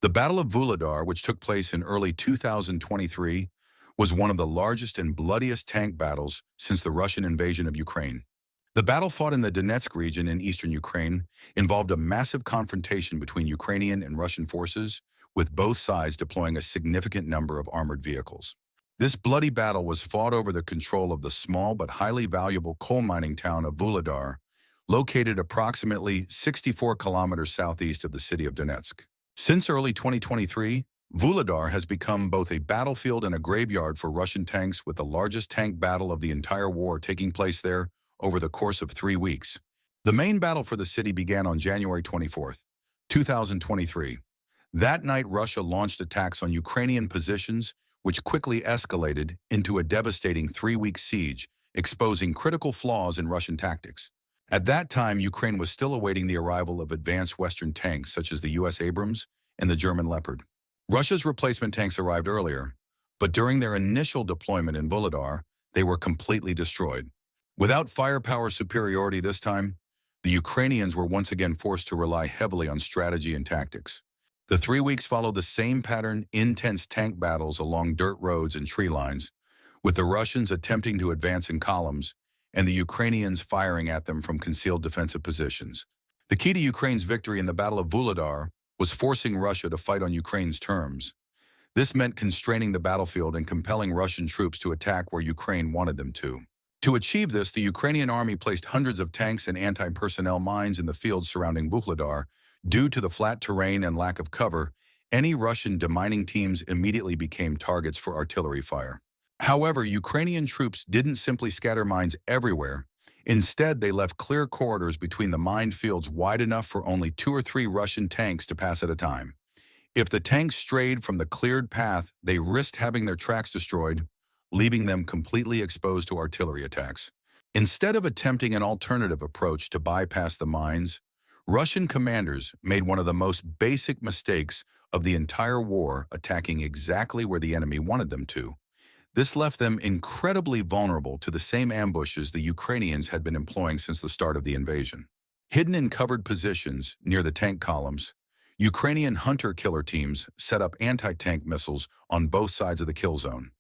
The Battle of Vuhledar, which took place in early 2023, was one of the largest and bloodiest tank battles since the Russian invasion of Ukraine. The battle, fought in the Donetsk region in eastern Ukraine, involved a massive confrontation between Ukrainian and Russian forces, with both sides deploying a significant number of armored vehicles. This bloody battle was fought over the control of the small but highly valuable coal mining town of Vuhledar, located approximately 64 kilometers southeast of the city of Donetsk. Since early 2023, Vuhledar has become both a battlefield and a graveyard for Russian tanks, with the largest tank battle of the entire war taking place there over the course of 3 weeks. The main battle for the city began on January 24, 2023. That night, Russia launched attacks on Ukrainian positions, which quickly escalated into a devastating 3-week siege, exposing critical flaws in Russian tactics. At that time, Ukraine was still awaiting the arrival of advanced Western tanks such as the U.S. Abrams and the German Leopard. Russia's replacement tanks arrived earlier, but during their initial deployment in Vuhledar, they were completely destroyed. Without firepower superiority this time, the Ukrainians were once again forced to rely heavily on strategy and tactics. The 3 weeks followed the same pattern: intense tank battles along dirt roads and tree lines, with the Russians attempting to advance in columns and the Ukrainians firing at them from concealed defensive positions. The key to Ukraine's victory in the Battle of Vuhledar was forcing Russia to fight on Ukraine's terms. This meant constraining the battlefield and compelling Russian troops to attack where Ukraine wanted them to. To achieve this, the Ukrainian army placed hundreds of tanks and anti-personnel mines in the fields surrounding Vuhledar. Due to the flat terrain and lack of cover, any Russian demining teams immediately became targets for artillery fire. However, Ukrainian troops didn't simply scatter mines everywhere. Instead, they left clear corridors between the mined fields wide enough for only 2 or 3 Russian tanks to pass at a time. If the tanks strayed from the cleared path, they risked having their tracks destroyed, leaving them completely exposed to artillery attacks. Instead of attempting an alternative approach to bypass the mines, Russian commanders made one of the most basic mistakes of the entire war, attacking exactly where the enemy wanted them to. This left them incredibly vulnerable to the same ambushes the Ukrainians had been employing since the start of the invasion. Hidden in covered positions near the tank columns, Ukrainian hunter-killer teams set up anti-tank missiles on both sides of the kill zone.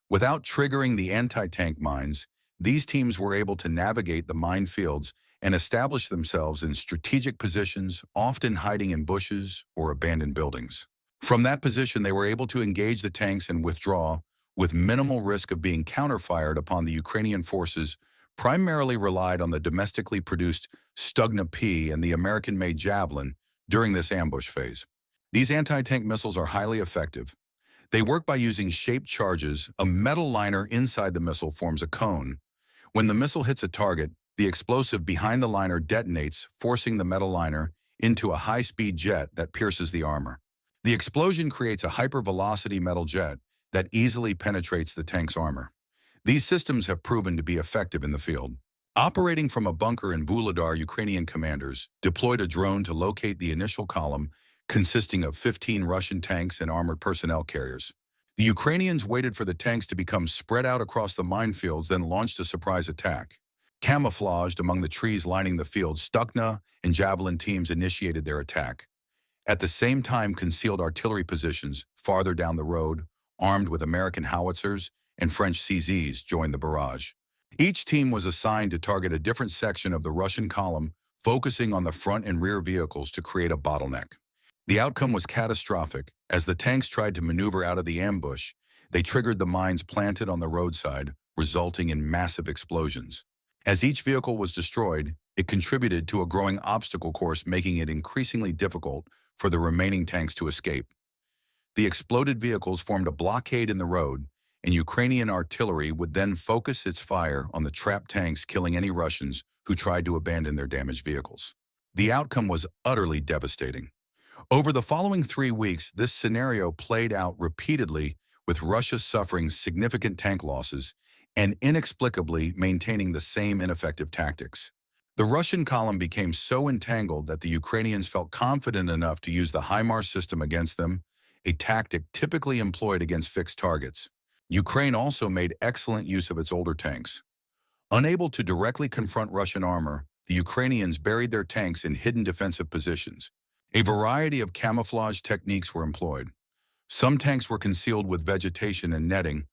Without triggering the anti-tank mines, these teams were able to navigate the minefields and establish themselves in strategic positions, often hiding in bushes or abandoned buildings. From that position, they were able to engage the tanks and withdraw with minimal risk of being counterfired upon. The Ukrainian forces primarily relied on the domestically produced Stugna P and the American-made Javelin during this ambush phase. These anti-tank missiles are highly effective. They work by using shaped charges. A metal liner inside the missile forms a cone. When the missile hits a target, the explosive behind the liner detonates, forcing the metal liner into a high-speed jet that pierces the armor. The explosion creates a hypervelocity metal jet that easily penetrates the tank's armor. These systems have proven to be effective in the field. Operating from a bunker in Vuhledar, Ukrainian commanders deployed a drone to locate the initial column, consisting of 15 Russian tanks and armored personnel carriers. The Ukrainians waited for the tanks to become spread out across the minefields, then launched a surprise attack. Camouflaged among the trees lining the field, Stugna and Javelin teams initiated their attack. At the same time, concealed artillery positions farther down the road, armed with American howitzers and French CZs, joined the barrage. Each team was assigned to target a different section of the Russian column, focusing on the front and rear vehicles to create a bottleneck. The outcome was catastrophic. As the tanks tried to maneuver out of the ambush, they triggered the mines planted on the roadside, resulting in massive explosions. As each vehicle was destroyed, it contributed to a growing obstacle course, making it increasingly difficult for the remaining tanks to escape. The exploded vehicles formed a blockade in the road, and Ukrainian artillery would then focus its fire on the trapped tanks, killing any Russians who tried to abandon their damaged vehicles. The outcome was utterly devastating. Over the following 3 weeks, this scenario played out repeatedly, with Russia suffering significant tank losses and inexplicably maintaining the same ineffective tactics. The Russian column became so entangled that the Ukrainians felt confident enough to use the HIMARS system against them, a tactic typically employed against fixed targets. Ukraine also made excellent use of its older tanks. Unable to directly confront Russian armor, the Ukrainians buried their tanks in hidden defensive positions. A variety of camouflage techniques were employed. Some tanks were concealed with vegetation and netting,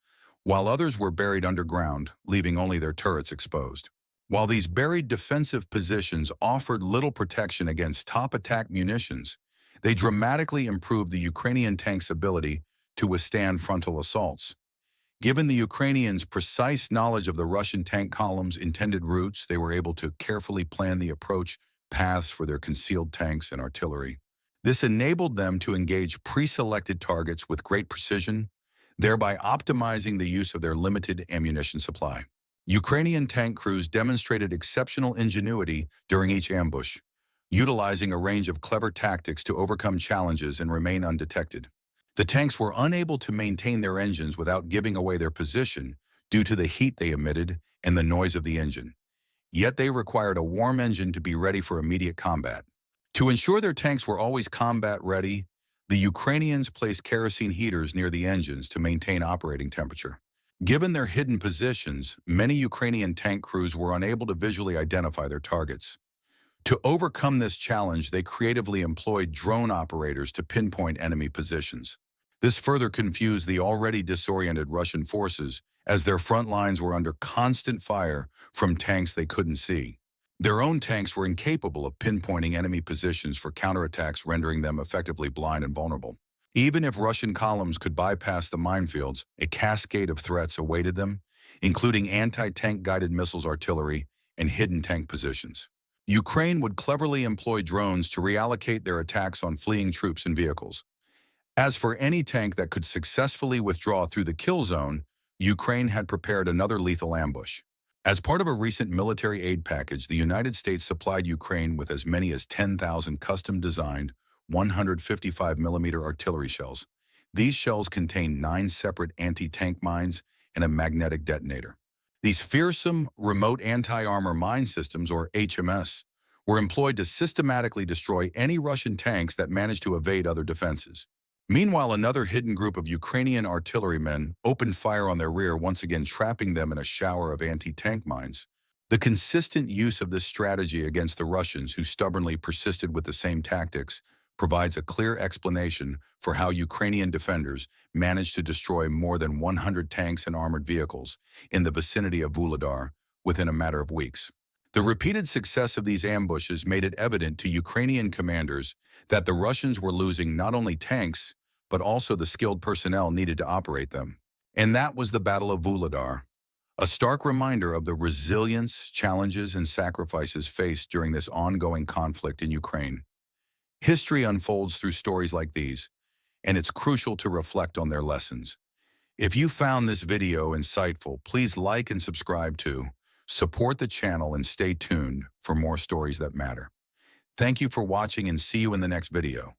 while others were buried underground, leaving only their turrets exposed. While these buried defensive positions offered little protection against top-attack munitions, they dramatically improved the Ukrainian tanks' ability to withstand frontal assaults. Given the Ukrainians' precise knowledge of the Russian tank column's intended routes, they were able to carefully plan the approach paths for their concealed tanks and artillery. This enabled them to engage pre-selected targets with great precision, thereby optimizing the use of their limited ammunition supply. Ukrainian tank crews demonstrated exceptional ingenuity during each ambush, utilizing a range of clever tactics to overcome challenges and remain undetected. The tanks were unable to maintain their engines without giving away their position due to the heat they emitted and the noise of the engine. Yet they required a warm engine to be ready for immediate combat. To ensure their tanks were always combat-ready, the Ukrainians placed kerosene heaters near the engines to maintain operating temperature. Given their hidden positions, many Ukrainian tank crews were unable to visually identify their targets. To overcome this challenge, they creatively employed drone operators to pinpoint enemy positions. This further confused the already disoriented Russian forces, as their front lines were under constant fire from tanks they couldn't see. Their own tanks were incapable of pinpointing enemy positions for counterattacks, rendering them effectively blind and vulnerable. Even if Russian columns could bypass the minefields, a cascade of threats awaited them, including anti-tank guided missiles artillery and hidden tank positions. Ukraine would cleverly employ drones to reallocate their attacks on fleeing troops and vehicles. As for any tank that could successfully withdraw through the kill zone, Ukraine had prepared another lethal ambush. As part of a recent military aid package, the United States supplied Ukraine with as many as 10,000 custom-designed 155mm artillery shells. These shells contain 9 separate anti-tank mines and a magnetic detonator. These fearsome remote anti-armor mine systems, or HMS, were employed to systematically destroy any Russian tanks that managed to evade other defenses. Meanwhile, another hidden group of Ukrainian artillerymen opened fire on their rear, once again trapping them in a shower of anti-tank mines. The consistent use of this strategy against the Russians, who stubbornly persisted with the same tactics, provides a clear explanation for how Ukrainian defenders managed to destroy more than 100 tanks and armored vehicles in the vicinity of Vuhledar within a matter of weeks. The repeated success of these ambushes made it evident to Ukrainian commanders that the Russians were losing not only tanks, but also the skilled personnel needed to operate them. And that was the Battle of Vuhledar, a stark reminder of the resilience, challenges, and sacrifices faced during this ongoing conflict in Ukraine. History unfolds through stories like these, and it's crucial to reflect on their lessons. If you found this video insightful, please like and subscribe to support the channel and stay tuned for more stories that matter. Thank you for watching, and see you in the next video.